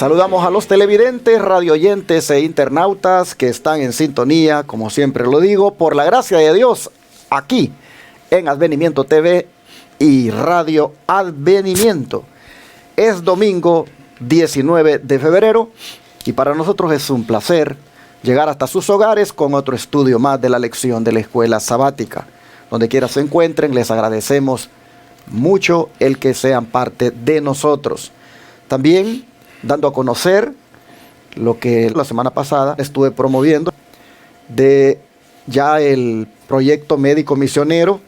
Saludamos a los televidentes, radioyentes e internautas que están en sintonía, como siempre lo digo, por la gracia de Dios, aquí en Advenimiento TV y Radio Advenimiento. Es domingo 19 de febrero y para nosotros es un placer llegar hasta sus hogares con otro estudio más de la lección de la escuela sabática. Donde quiera se encuentren, les agradecemos mucho el que sean parte de nosotros. También dando a conocer lo que la semana pasada estuve promoviendo de ya el proyecto médico misionero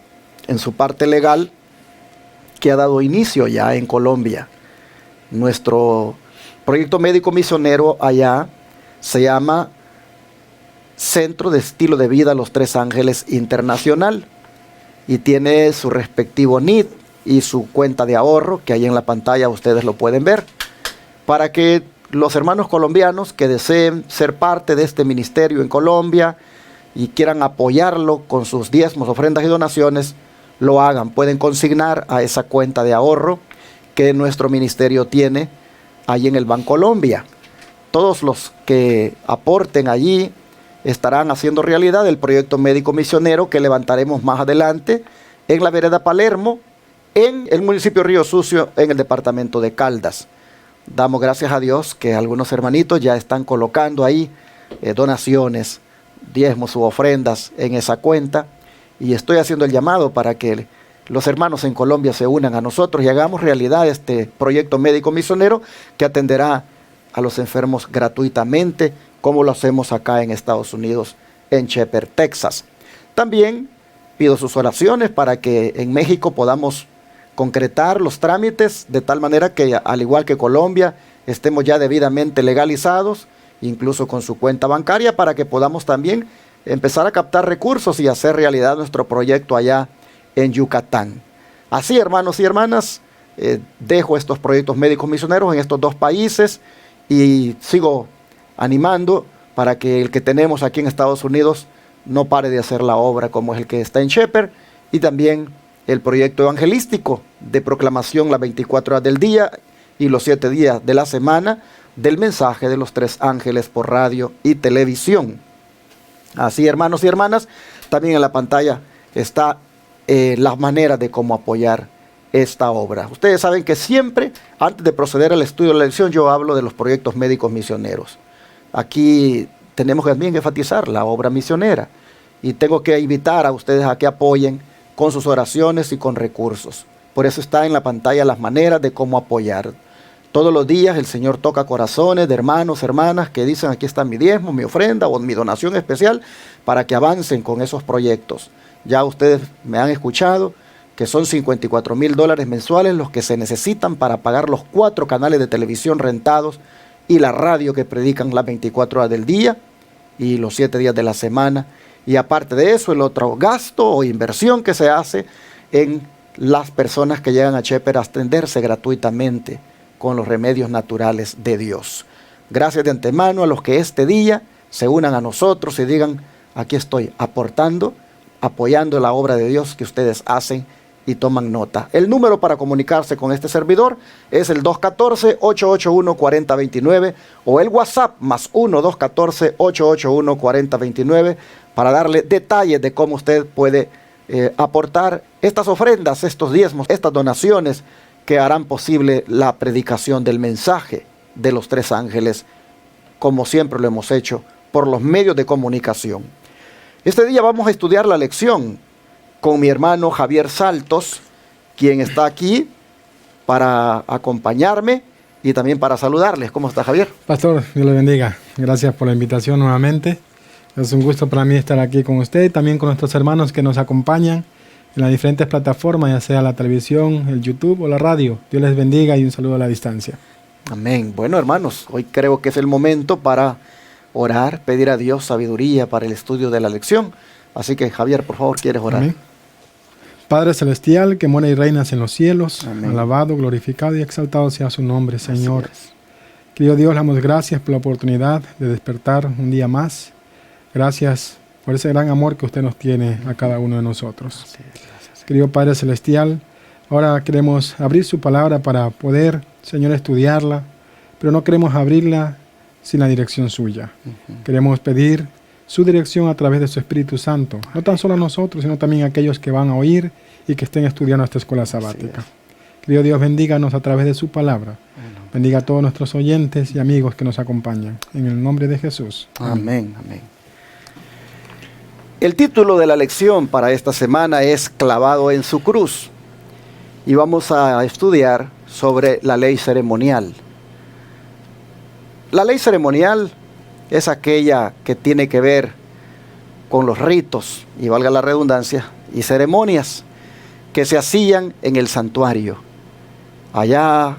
en su parte legal que ha dado inicio ya en Colombia. Nuestro proyecto médico misionero allá se llama Centro de Estilo de Vida Los Tres Ángeles Internacional y tiene su respectivo NID y su cuenta de ahorro, que ahí en la pantalla ustedes lo pueden ver, para que los hermanos colombianos que deseen ser parte de este ministerio en Colombia y quieran apoyarlo con sus diezmos, ofrendas y donaciones, lo hagan. Pueden consignar a esa cuenta de ahorro que nuestro ministerio tiene ahí en el Bancolombia. Todos los que aporten allí estarán haciendo realidad el proyecto médico misionero que levantaremos más adelante en la vereda Palermo, en el municipio Río Sucio, en el departamento de Caldas. Damos gracias a Dios que algunos hermanitos ya están colocando ahí donaciones, diezmos u ofrendas en esa cuenta, y estoy haciendo el llamado para que los hermanos en Colombia se unan a nosotros y hagamos realidad este proyecto médico misionero que atenderá a los enfermos gratuitamente, como lo hacemos acá en Estados Unidos, en Shepherd, Texas. También pido sus oraciones para que en México podamos concretar los trámites de tal manera que, al igual que Colombia, estemos ya debidamente legalizados, incluso con su cuenta bancaria, para que podamos también empezar a captar recursos y hacer realidad nuestro proyecto allá en Yucatán. Así, hermanos y hermanas, dejo estos proyectos médicos misioneros en estos dos países y sigo animando para que el que tenemos aquí en Estados Unidos no pare de hacer la obra como es el que está en Shepherd, y también el proyecto evangelístico de proclamación las 24 horas del día y los 7 días de la semana del mensaje de los tres ángeles por radio y televisión. Así, hermanos y hermanas, también en la pantalla está las maneras de cómo apoyar esta obra. Ustedes saben que siempre, antes de proceder al estudio de la lección, yo hablo de los proyectos médicos misioneros. Aquí tenemos también que enfatizar la obra misionera y tengo que invitar a ustedes a que apoyen con sus oraciones y con recursos. Por eso está en la pantalla las maneras de cómo apoyar. Todos los días el Señor toca corazones de hermanos, hermanas que dicen: aquí está mi diezmo, mi ofrenda o mi donación especial, para que avancen con esos proyectos. Ya ustedes me han escuchado que son $54,000 mensuales los que se necesitan para pagar los 4 canales de televisión rentados y la radio que predican las 24 horas del día y los 7 días de la semana. Y aparte de eso, el otro gasto o inversión que se hace en las personas que llegan a Shepherd a atenderse gratuitamente con los remedios naturales de Dios. Gracias de antemano a los que este día se unan a nosotros y digan: aquí estoy aportando, apoyando la obra de Dios que ustedes hacen, y toman nota. El número para comunicarse con este servidor es el 214-881-4029 o el WhatsApp +1 214-881-4029 para darle detalles de cómo usted puede aportar estas ofrendas, estos diezmos, estas donaciones que harán posible la predicación del mensaje de los tres ángeles, como siempre lo hemos hecho por los medios de comunicación. Este día vamos a estudiar la lección con mi hermano Javier Saltos, quien está aquí para acompañarme y también para saludarles. ¿Cómo está, Javier? Pastor, Dios le bendiga. Gracias por la invitación nuevamente. Es un gusto para mí estar aquí con usted y también con nuestros hermanos que nos acompañan en las diferentes plataformas, ya sea la televisión, el YouTube o la radio. Dios les bendiga y un saludo a la distancia. Amén. Bueno, hermanos, hoy creo que es el momento para orar, pedir a Dios sabiduría para el estudio de la lección. Así que, Javier, por favor, ¿quieres orar? Amén. Padre celestial, que mora y reinas en los cielos, amén. Alabado, glorificado y exaltado sea su nombre, Señor. Querido Dios, le damos gracias por la oportunidad de despertar un día más. Gracias por ese gran amor que usted nos tiene a cada uno de nosotros. Querido Padre celestial, ahora queremos abrir su palabra para poder, Señor, estudiarla, pero no queremos abrirla sin la dirección suya. Queremos pedir su dirección a través de su Espíritu Santo, no tan solo a nosotros, sino también a aquellos que van a oír y que estén estudiando esta escuela sabática. Querido Dios, bendíganos a través de su palabra. Bendiga a todos nuestros oyentes y amigos que nos acompañan. En el nombre de Jesús. Amén, amén. El título de la lección para esta semana es Clavado en su cruz. Y vamos a estudiar sobre la ley ceremonial. La ley ceremonial es aquella que tiene que ver con los ritos, y valga la redundancia, y ceremonias que se hacían en el santuario. Allá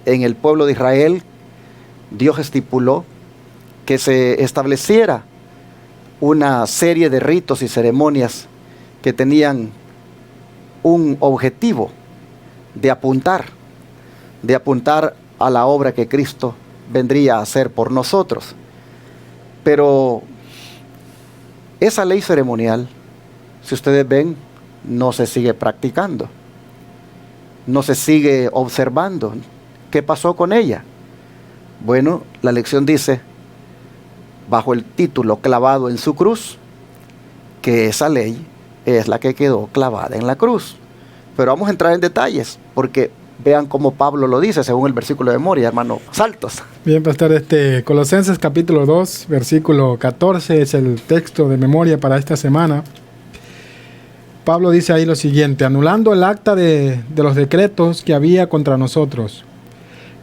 en el pueblo de Israel, Dios estipuló que se estableciera una serie de ritos y ceremonias que tenían un objetivo de apuntar a la obra que Cristo vendría a hacer por nosotros. Pero esa ley ceremonial, si ustedes ven, no se sigue practicando, no se sigue observando. ¿Qué pasó con ella? Bueno, la lección dice, bajo el título Clavado en su cruz, que esa ley es la que quedó clavada en la cruz. Pero vamos a entrar en detalles, porque vean cómo Pablo lo dice, según el versículo de memoria, hermano Saltos. Bien, pastor, Colosenses capítulo 2, versículo 14, es el texto de memoria para esta semana. Pablo dice ahí lo siguiente: anulando el acta de los decretos que había contra nosotros,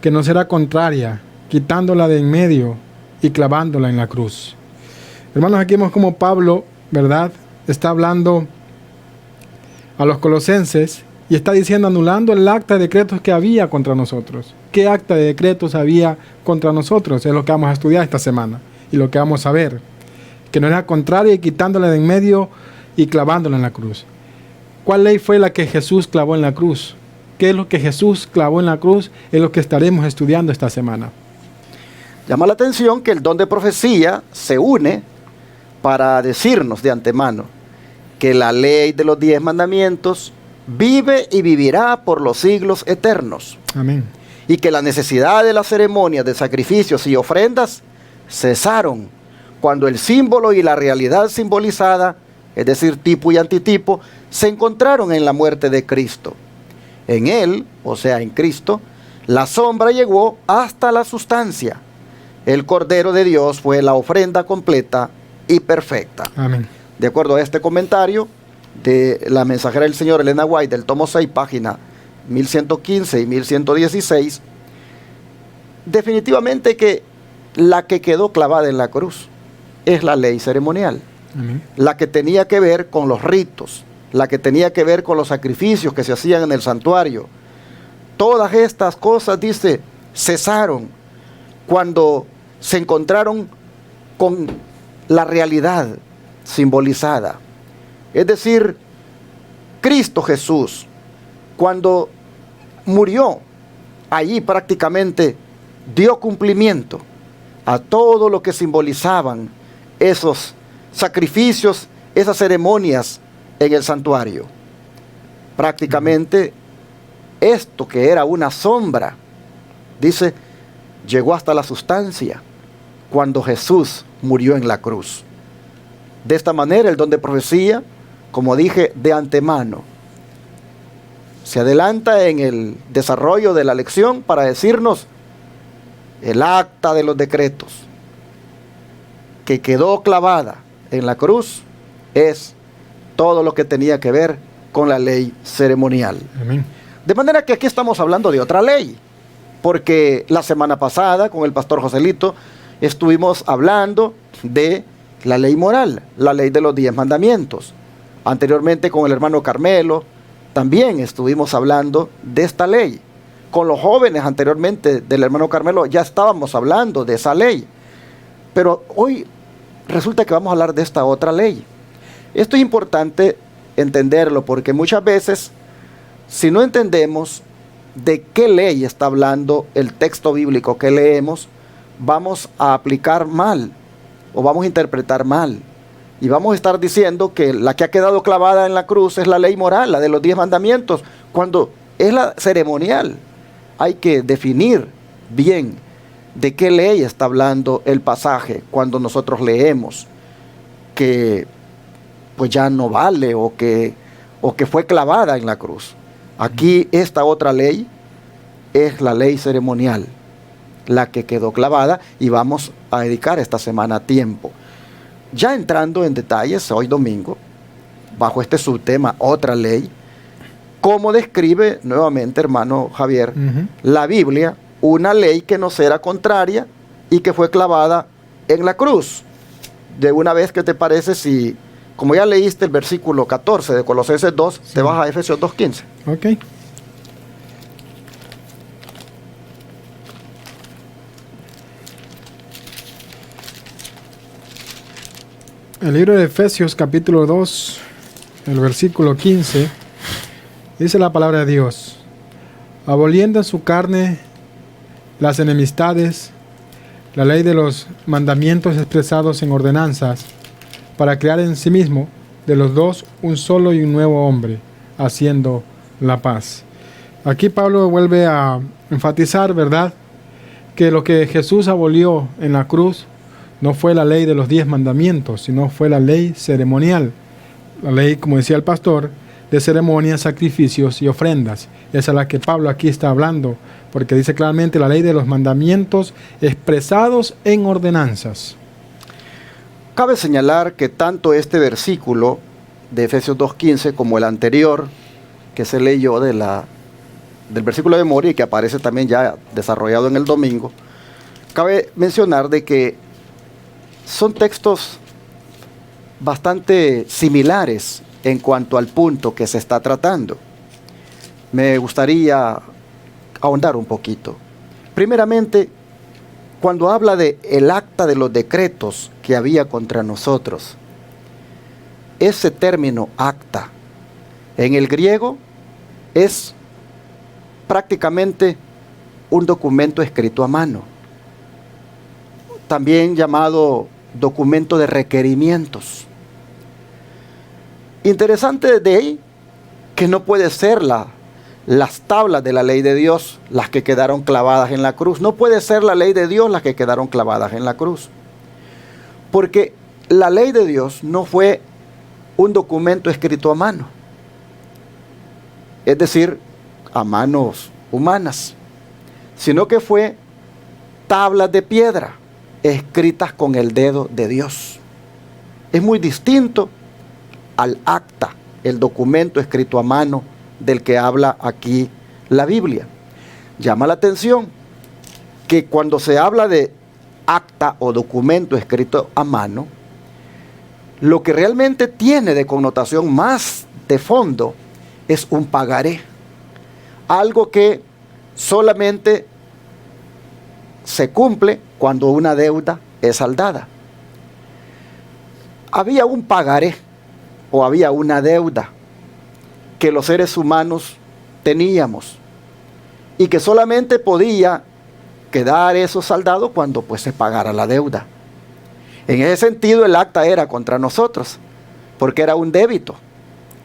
que nos era contraria, quitándola de en medio y clavándola en la cruz. Hermanos, aquí vemos como Pablo, ¿verdad?, está hablando a los colosenses y está diciendo, anulando el acta de decretos que había contra nosotros. ¿Qué acta de decretos había contra nosotros? Es lo que vamos a estudiar esta semana y lo que vamos a ver. Que nos era contraria y quitándola de en medio y clavándola en la cruz. ¿Cuál ley fue la que Jesús clavó en la cruz? ¿Qué es lo que Jesús clavó en la cruz? Es lo que estaremos estudiando esta semana. Llama la atención que el don de profecía se une para decirnos de antemano que la ley de los 10 mandamientos vive y vivirá por los siglos eternos. Amén. Y que la necesidad de las ceremonias de sacrificios y ofrendas cesaron cuando el símbolo y la realidad simbolizada, es decir, tipo y antitipo, se encontraron en la muerte de Cristo. En Él, o sea, en Cristo, la sombra llegó hasta la sustancia. El Cordero de Dios fue la ofrenda completa y perfecta. Amén. De acuerdo a este comentario de la mensajera del Señor Elena White, del tomo 6, página 1115 y 1116, definitivamente que la que quedó clavada en la cruz es la ley ceremonial. Amén. La que tenía que ver con los ritos, la que tenía que ver con los sacrificios que se hacían en el santuario. Todas estas cosas, dice, cesaron cuando se encontraron con la realidad simbolizada. Es decir, Cristo Jesús, cuando murió, allí prácticamente dio cumplimiento a todo lo que simbolizaban esos sacrificios, esas ceremonias en el santuario. Prácticamente esto que era una sombra, dice, llegó hasta la sustancia cuando Jesús murió en la cruz. De esta manera el don de profecía, como dije de antemano, se adelanta en el desarrollo de la lección para decirnos el acta de los decretos que quedó clavada en la cruz es todo lo que tenía que ver con la ley ceremonial. Amén. De manera que aquí estamos hablando de otra ley, porque la semana pasada con el pastor Joselito estuvimos hablando de la ley moral, la ley de los 10 mandamientos. Anteriormente con el hermano Carmelo también estuvimos hablando de esta ley. Con los jóvenes anteriormente del hermano Carmelo ya estábamos hablando de esa ley. Pero hoy resulta que vamos a hablar de esta otra ley. Esto es importante entenderlo porque muchas veces, si no entendemos de qué ley está hablando el texto bíblico que leemos, vamos a aplicar mal o vamos a interpretar mal. Y vamos a estar diciendo que la que ha quedado clavada en la cruz es la ley moral, la de los 10 mandamientos, cuando es la ceremonial. Hay que definir bien ¿De qué ley está hablando el pasaje cuando nosotros leemos que pues ya no vale o que fue clavada en la cruz? Aquí esta otra ley es la ley ceremonial, la que quedó clavada, y vamos a dedicar esta semana tiempo. Ya entrando en detalles, hoy domingo, bajo este subtema, otra ley, ¿cómo describe nuevamente, hermano Javier, la Biblia una ley que nos era contraria y que fue clavada en la cruz? De una vez, ¿qué te parece si, como ya leíste el versículo 14 de Colosenses 2, te vas a Efesios 2:15? Ok. El libro de Efesios capítulo 2, el versículo 15, dice la palabra de Dios: aboliendo en su carne las enemistades, la ley de los mandamientos expresados en ordenanzas, para crear en sí mismo de los dos un solo y un nuevo hombre, haciendo la paz. Aquí Pablo vuelve a enfatizar, ¿verdad?, que lo que Jesús abolió en la cruz no fue la ley de los 10 mandamientos, sino fue la ley ceremonial. La ley, como decía el pastor, de ceremonias, sacrificios y ofrendas. Esa es la que Pablo aquí está hablando, porque dice claramente la ley de los mandamientos expresados en ordenanzas. Cabe señalar que tanto este versículo de Efesios 2:15 como el anterior que se leyó del versículo de memoria y que aparece también ya desarrollado en el domingo, cabe mencionar de que son textos bastante similares en cuanto al punto que se está tratando. Me gustaría ahondar un poquito. Primeramente, cuando habla de el acta de los decretos que había contra nosotros, ese término acta en el griego es prácticamente un documento escrito a mano, también llamado documento de requerimientos. Interesante de ahí que no puede ser las tablas de la ley de Dios las que quedaron clavadas en la cruz. No puede ser la ley de Dios las que quedaron clavadas en la cruz. Porque la ley de Dios no fue un documento escrito a mano. Es decir, a manos humanas. Sino que fue tablas de piedra escritas con el dedo de Dios. Es muy distinto al acta, el documento escrito a mano del que habla aquí la Biblia. Llama la atención que cuando se habla de acta o documento escrito a mano, lo que realmente tiene de connotación más de fondo es un pagaré, algo que solamente se cumple cuando una deuda es saldada. Había un pagaré o había una deuda que los seres humanos teníamos y que solamente podía quedar eso saldado cuando pues se pagara la deuda. En ese sentido el acta era contra nosotros porque era un débito,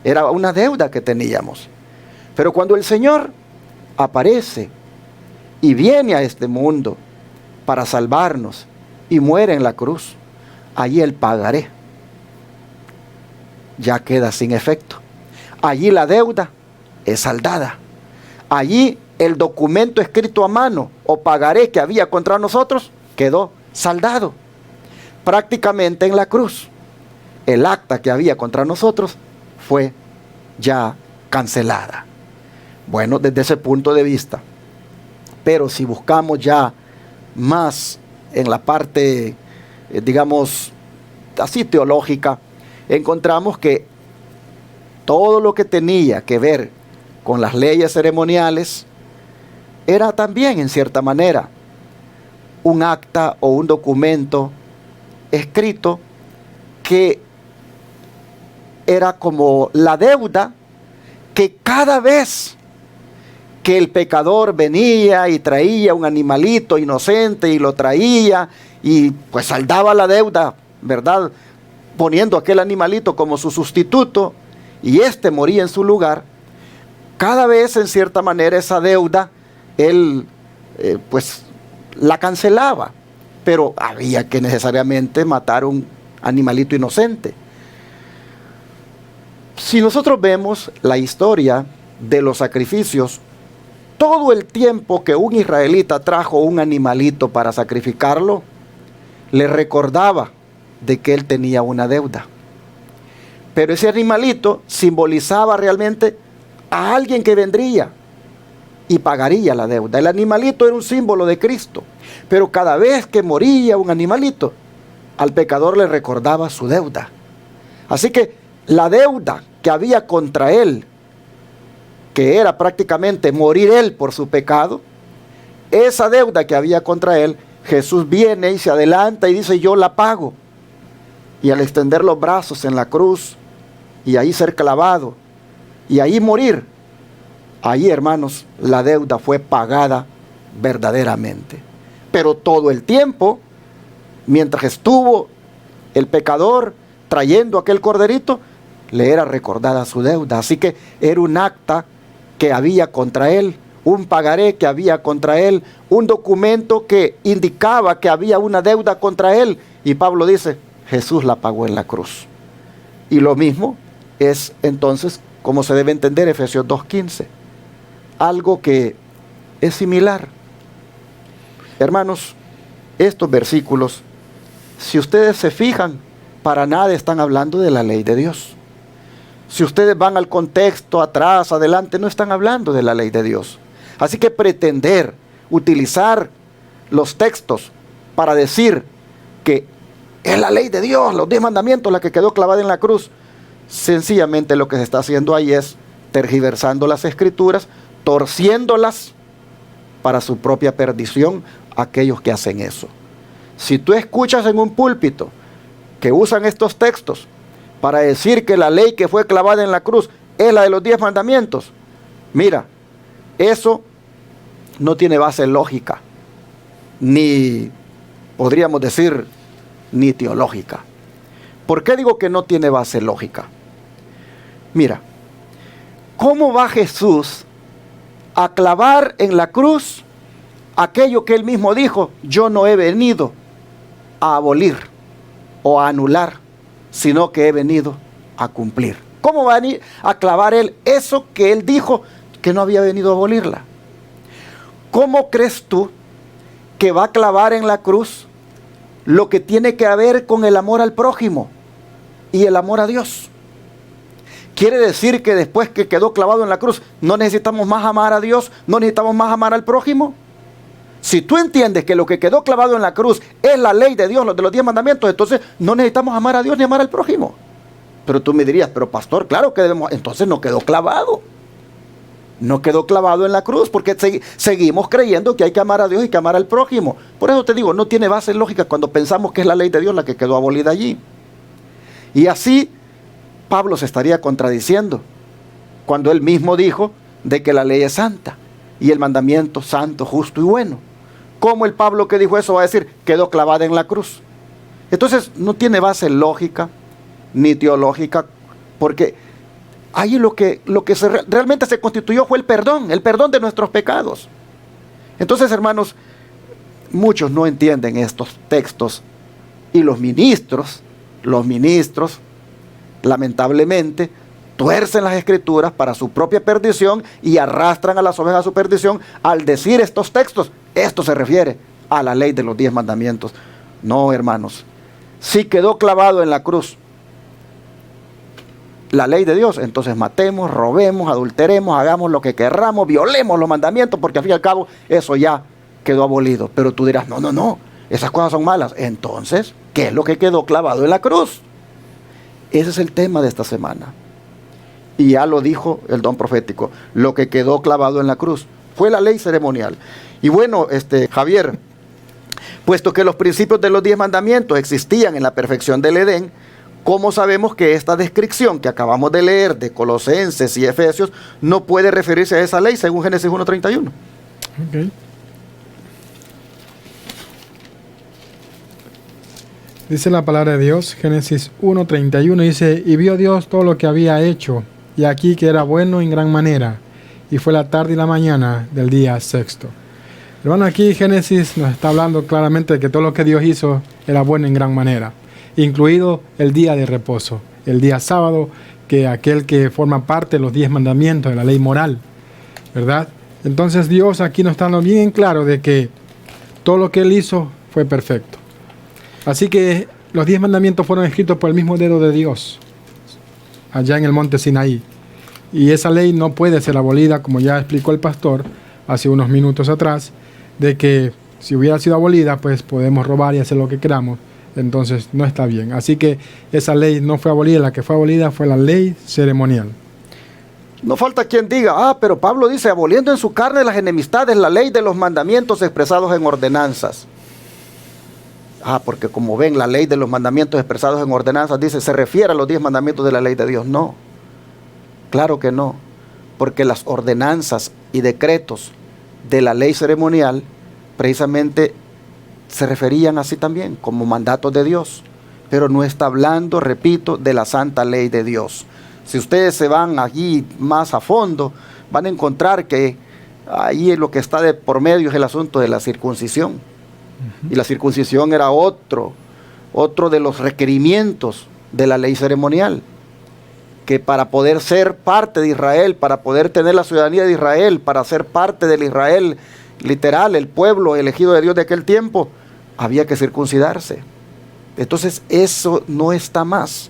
era una deuda que teníamos. Pero cuando el Señor aparece y viene a este mundo para salvarnos y muere en la cruz, allí el pagaré ya queda sin efecto. Allí la deuda es saldada. Allí el documento escrito a mano o pagaré que había contra nosotros quedó saldado. Prácticamente en la cruz, el acta que había contra nosotros fue ya cancelada. Bueno, desde ese punto de vista. Pero si buscamos ya más en la parte, digamos, así teológica, encontramos que todo lo que tenía que ver con las leyes ceremoniales era también, en cierta manera, un acta o un documento escrito que era como la deuda que cada vez que el pecador venía y traía un animalito inocente y lo traía y pues saldaba la deuda, ¿verdad?, poniendo aquel animalito como su sustituto y éste moría en su lugar, cada vez en cierta manera esa deuda, él pues la cancelaba, pero había que necesariamente matar un animalito inocente. Si nosotros vemos la historia de los sacrificios, todo el tiempo que un israelita trajo un animalito para sacrificarlo, le recordaba de que él tenía una deuda. Pero ese animalito simbolizaba realmente a alguien que vendría y pagaría la deuda. El animalito era un símbolo de Cristo, pero cada vez que moría un animalito, al pecador le recordaba su deuda. Así que la deuda que había contra él, que era prácticamente morir él por su pecado, esa deuda que había contra él, Jesús viene y se adelanta y dice: yo la pago. Y al extender los brazos en la cruz, y ahí ser clavado, y ahí morir, ahí, hermanos, la deuda fue pagada verdaderamente. Pero todo el tiempo, mientras estuvo el pecador trayendo aquel corderito, le era recordada su deuda. Así que era un acta que había contra él, un pagaré que había contra él, un documento que indicaba que había una deuda contra él. Y Pablo dice: Jesús la pagó en la cruz. Y lo mismo es entonces como se debe entender Efesios 2:15. Algo que es similar. Hermanos, estos versículos, si ustedes se fijan, para nada están hablando de la ley de Dios. Si ustedes van al contexto, atrás, adelante, no están hablando de la ley de Dios. Así que pretender utilizar los textos para decir que es la ley de Dios, los 10 mandamientos, la que quedó clavada en la cruz, sencillamente lo que se está haciendo ahí es tergiversando las escrituras, torciéndolas para su propia perdición aquellos que hacen eso. Si tú escuchas en un púlpito que usan estos textos para decir que la ley que fue clavada en la cruz es la de los 10 mandamientos, mira, eso no tiene base lógica, ni podríamos decir ni teológica. ¿Por qué digo que no tiene base lógica? Mira, ¿cómo va Jesús a clavar en la cruz aquello que él mismo dijo: yo no he venido a abolir o a anular, sino que he venido a cumplir? ¿Cómo va a venir a clavar él eso que él dijo que no había venido a abolirla? ¿Cómo crees tú que va a clavar en la cruz lo que tiene que ver con el amor al prójimo y el amor a Dios? ¿Quiere decir que después que quedó clavado en la cruz no necesitamos más amar a Dios, no necesitamos más amar al prójimo? Si tú entiendes que lo que quedó clavado en la cruz es la ley de Dios, de los 10 mandamientos, entonces no necesitamos amar a Dios ni amar al prójimo. Pero tú me dirías: pero pastor, claro que debemos. Entonces no quedó clavado. No quedó clavado en la cruz, porque seguimos creyendo que hay que amar a Dios y que amar al prójimo. Por eso te digo, no tiene base lógica cuando pensamos que es la ley de Dios la que quedó abolida allí. Y así Pablo se estaría contradiciendo cuando él mismo dijo de que la ley es santa y el mandamiento santo, justo y bueno. ¿Cómo el Pablo que dijo eso va a decir quedó clavada en la cruz? Entonces no tiene base lógica ni teológica, porque ahí lo que realmente se constituyó fue el perdón de nuestros pecados. Entonces, hermanos, muchos no entienden estos textos, y los ministros, lamentablemente, tuercen las escrituras para su propia perdición y arrastran a las ovejas a su perdición al decir estos textos: esto se refiere a la ley de los 10 mandamientos. No, hermanos, si quedó clavado en la cruz la ley de Dios, entonces matemos, robemos, adulteremos, hagamos lo que querramos, violemos los mandamientos, porque al fin y al cabo eso ya quedó abolido. Pero tú dirás: no, esas cosas son malas. Entonces, ¿qué es lo que quedó clavado en la cruz? Ese es el tema de esta semana. Y ya lo dijo el don profético: lo que quedó clavado en la cruz fue la ley ceremonial. Y bueno, Javier, puesto que los principios de los 10 mandamientos existían en la perfección del Edén, ¿cómo sabemos que esta descripción que acabamos de leer de Colosenses y Efesios no puede referirse a esa ley según Génesis 1:31? Okay. Dice la palabra de Dios, Génesis 1:31, dice: y vio Dios todo lo que había hecho, y aquí que era bueno en gran manera, y fue la tarde y la mañana del día sexto. Hermano, aquí Génesis nos está hablando claramente de que todo lo que Dios hizo era bueno en gran manera, incluido el día de reposo, el día sábado, que aquel que forma parte de los 10 mandamientos de la ley moral, ¿verdad? Entonces Dios aquí nos está dando bien claro de que todo lo que Él hizo fue perfecto. Así que los 10 mandamientos fueron escritos por el mismo dedo de Dios, allá en el monte Sinaí. Y esa ley no puede ser abolida, como ya explicó el pastor hace unos minutos atrás, de que si hubiera sido abolida, pues podemos robar y hacer lo que queramos. Entonces no está bien. Así que esa ley no fue abolida, la que fue abolida fue la ley ceremonial. No falta quien diga, pero Pablo dice, aboliendo en su carne las enemistades, la ley de los mandamientos expresados en ordenanzas. Porque como ven, la ley de los mandamientos expresados en ordenanzas, dice, se refiere a los 10 mandamientos de la ley de Dios. No, claro que no, porque las ordenanzas y decretos de la ley ceremonial, precisamente se referían así también, como mandatos de Dios, pero no está hablando, repito, de la santa ley de Dios. Si ustedes se van allí más a fondo, van a encontrar que ahí lo que está de por medio es el asunto de la circuncisión. Y la circuncisión era otro de los requerimientos de la ley ceremonial, que para poder ser parte de Israel, para poder tener la ciudadanía de Israel, para ser parte del Israel literal, el pueblo elegido de Dios de aquel tiempo, había que circuncidarse. Entonces eso no está más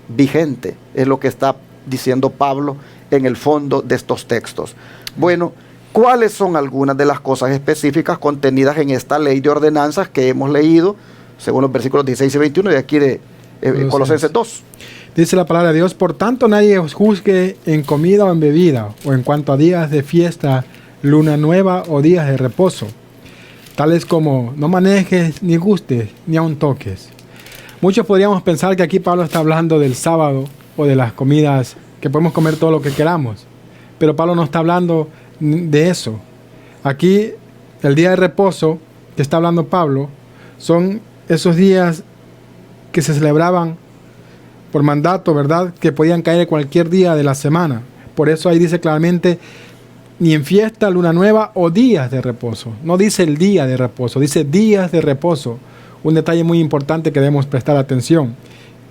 vigente, es lo que está diciendo Pablo en el fondo de estos textos. Bueno, ¿cuáles son algunas de las cosas específicas contenidas en esta ley de ordenanzas que hemos leído, según los versículos 16 y 21 de aquí de Colosenses 2? Dice la palabra de Dios: por tanto nadie os juzgue en comida o en bebida, o en cuanto a días de fiesta, luna nueva o días de reposo, tales como no manejes, ni gustes, ni aun toques. Muchos podríamos pensar que aquí Pablo está hablando del sábado o de las comidas, que podemos comer todo lo que queramos, pero Pablo no está hablando de eso. Aquí el día de reposo que está hablando Pablo son esos días que se celebraban por mandato, ¿verdad? Que podían caer cualquier día de la semana. Por eso ahí dice claramente, ni en fiesta, luna nueva o días de reposo. No dice el día de reposo, dice días de reposo. Un detalle muy importante que debemos prestar atención.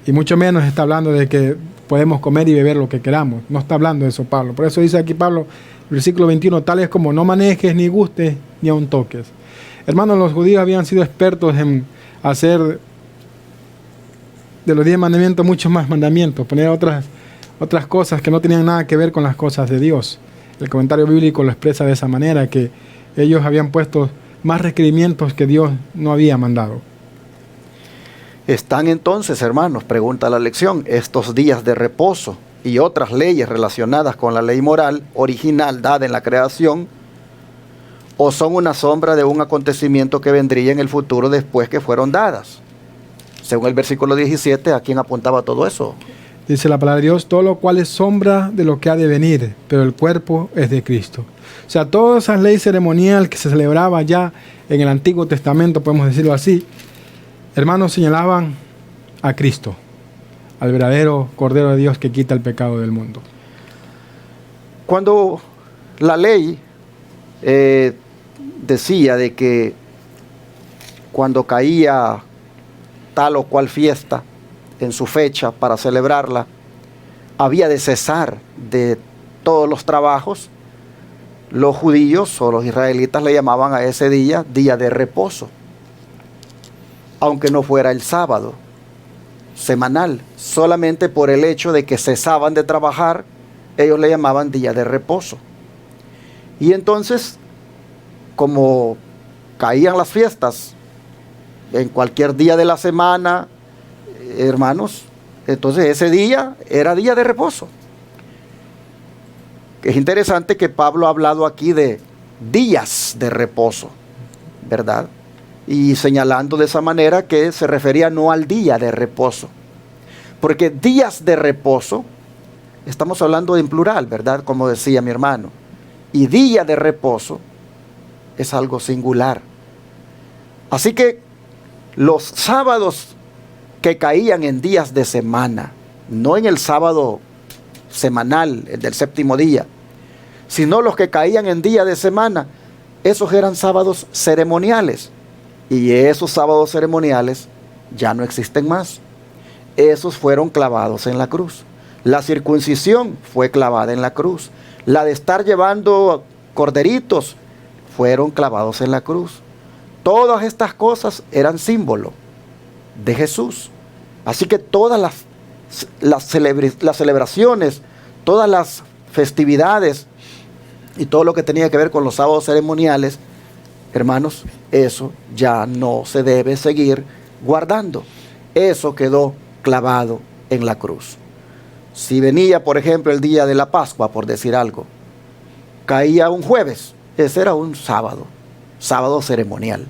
Y mucho menos está hablando de que podemos comer y beber lo que queramos. No está hablando de eso Pablo. Por eso dice aquí Pablo, versículo 21, tales como no manejes, ni gustes, ni aun toques. Hermanos, los judíos habían sido expertos en hacer de los 10 mandamientos muchos más mandamientos, poner otras cosas que no tenían nada que ver con las cosas de Dios. El comentario bíblico lo expresa de esa manera, que ellos habían puesto más requerimientos que Dios no había mandado. ¿Están entonces, hermanos, pregunta la lección, estos días de reposo y otras leyes relacionadas con la ley moral original dada en la creación, o son una sombra de un acontecimiento que vendría en el futuro después que fueron dadas? Según el versículo 17, ¿a quién apuntaba todo eso? Dice la palabra de Dios, todo lo cual es sombra de lo que ha de venir, pero el cuerpo es de Cristo. O sea, toda esa ley ceremonial que se celebraba ya en el Antiguo Testamento, podemos decirlo así, hermanos, señalaban a Cristo, al verdadero Cordero de Dios que quita el pecado del mundo. Cuando la ley decía de que cuando caía tal o cual fiesta en su fecha para celebrarla, había de cesar de todos los trabajos, los judíos o los israelitas le llamaban a ese día día de reposo, aunque no fuera el sábado semanal, solamente por el hecho de que cesaban de trabajar, ellos le llamaban día de reposo. Y entonces, como caían las fiestas en cualquier día de la semana, hermanos, entonces ese día era día de reposo. Es interesante que Pablo ha hablado aquí de días de reposo, ¿verdad? Y señalando de esa manera que se refería no al día de reposo, porque días de reposo, estamos hablando en plural, ¿verdad? Como decía mi hermano, y día de reposo es algo singular. Así que los sábados que caían en días de semana, no en el sábado semanal, el del séptimo día, sino los que caían en día de semana, esos eran sábados ceremoniales. Y esos sábados ceremoniales ya no existen más. Esos fueron clavados en la cruz. La circuncisión fue clavada en la cruz. La de estar llevando corderitos fueron clavados en la cruz. Todas estas cosas eran símbolo de Jesús. Así que todas las celebraciones, todas las festividades y todo lo que tenía que ver con los sábados ceremoniales, hermanos, eso ya no se debe seguir guardando. Eso quedó clavado en la cruz. Si venía, por ejemplo, el día de la Pascua, por decir algo, caía un jueves, ese era un sábado, sábado ceremonial.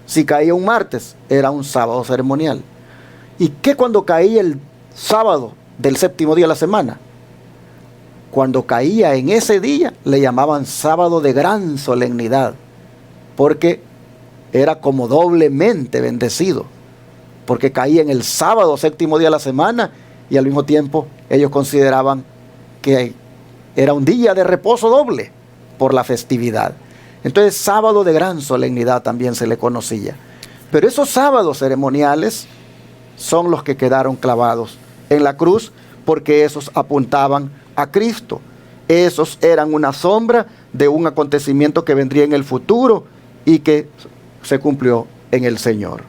Si caía un martes, era un sábado ceremonial. ¿Y qué cuando caía el sábado del séptimo día de la semana? Cuando caía en ese día, le llamaban sábado de gran solemnidad, porque era como doblemente bendecido, porque caía en el sábado, séptimo día de la semana, y al mismo tiempo ellos consideraban que era un día de reposo doble por la festividad. Entonces, sábado de gran solemnidad también se le conocía. Pero esos sábados ceremoniales son los que quedaron clavados en la cruz, porque esos apuntaban a Cristo. Esos eran una sombra de un acontecimiento que vendría en el futuro y que se cumplió en el Señor.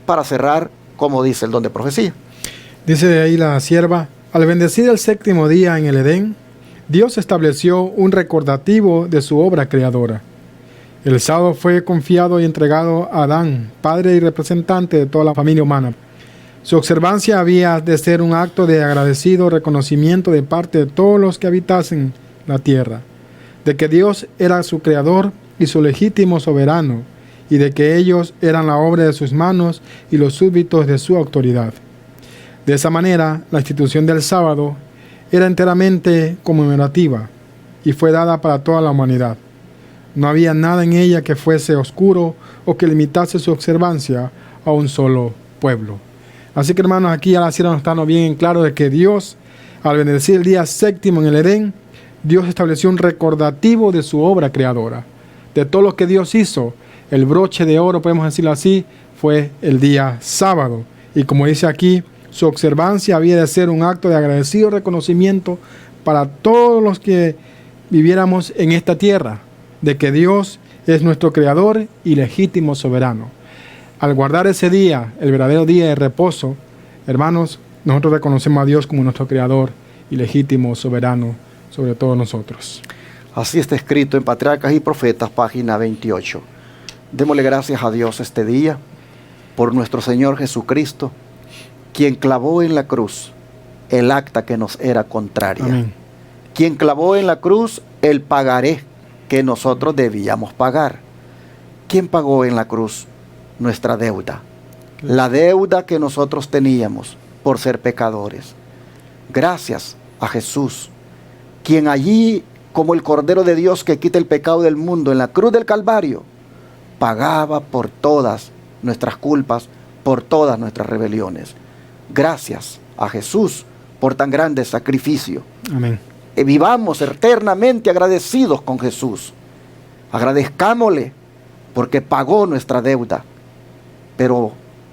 Para cerrar, como dice el don de profecía. Dice de ahí la sierva: al bendecir el séptimo día en el Edén, Dios estableció un recordativo de su obra creadora. El sábado fue confiado y entregado a Adán, padre y representante de toda la familia humana. Su observancia había de ser un acto de agradecido reconocimiento de parte de todos los que habitasen la tierra, de que Dios era su creador y su legítimo soberano, y de que ellos eran la obra de sus manos y los súbditos de su autoridad. De esa manera, la institución del sábado era enteramente conmemorativa y fue dada para toda la humanidad. No había nada en ella que fuese oscuro o que limitase su observancia a un solo pueblo. Así que, hermanos, aquí ya la sierva nos está dando bien en claro de que Dios, al bendecir el día séptimo en el Edén, Dios estableció un recordativo de su obra creadora. De todo lo que Dios hizo, el broche de oro, podemos decirlo así, fue el día sábado. Y como dice aquí, su observancia había de ser un acto de agradecido reconocimiento para todos los que viviéramos en esta tierra, de que Dios es nuestro creador y legítimo soberano. Al guardar ese día, el verdadero día de reposo, hermanos, nosotros reconocemos a Dios como nuestro creador y legítimo soberano sobre todos nosotros. Así está escrito en Patriarcas y Profetas, página 28. Démosle gracias a Dios este día por nuestro Señor Jesucristo, quien clavó en la cruz el acta que nos era contraria. Amén. Quien clavó en la cruz el pagaré que nosotros debíamos pagar. ¿Quién pagó en la cruz nuestra deuda? La deuda que nosotros teníamos por ser pecadores. Gracias a Jesús, quien allí, como el Cordero de Dios que quita el pecado del mundo en la cruz del Calvario, pagaba por todas nuestras culpas, por todas nuestras rebeliones. Gracias a Jesús por tan grande sacrificio. Amén. Vivamos eternamente agradecidos con Jesús. Agradezcámosle porque pagó nuestra deuda. Pero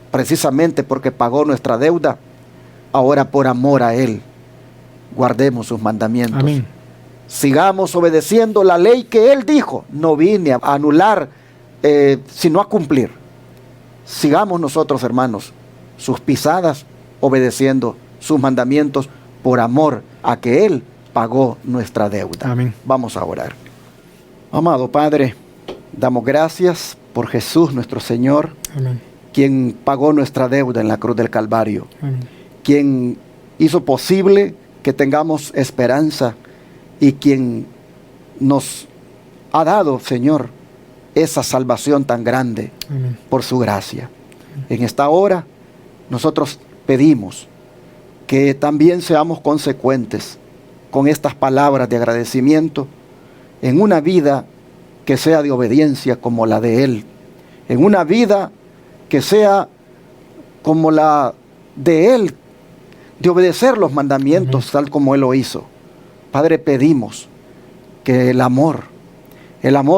precisamente porque pagó nuestra deuda, ahora por amor a Él, guardemos sus mandamientos. Amén. Sigamos obedeciendo la ley que Él dijo. No vine a anular, sino a cumplir. Sigamos nosotros, hermanos, sus pisadas, obedeciendo sus mandamientos por amor a que Él pagó nuestra deuda. Amén. Vamos a orar. Amado Padre, damos gracias por Jesús nuestro Señor, Amén. quien pagó nuestra deuda en la cruz del Calvario, Amén. quien hizo posible que tengamos esperanza y quien nos ha dado, Señor, esa salvación tan grande. Amén. Por su gracia. En esta hora nosotros pedimos que también seamos consecuentes con estas palabras de agradecimiento en una vida que sea de obediencia como la de Él, en una vida que sea como la de Él, de obedecer los mandamientos tal como Él lo hizo. Padre, pedimos que el amor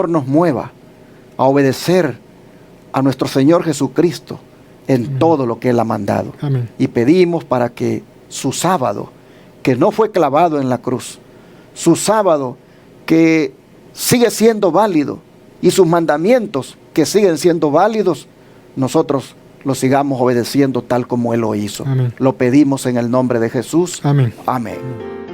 nos mueva a obedecer a nuestro Señor Jesucristo en todo lo que Él ha mandado. Amén. Y pedimos para que su sábado, que no fue clavado en la cruz, su sábado que sigue siendo válido y sus mandamientos que siguen siendo válidos, nosotros los sigamos obedeciendo tal como Él lo hizo. Amén. Lo pedimos en el nombre de Jesús. Amén. Amén.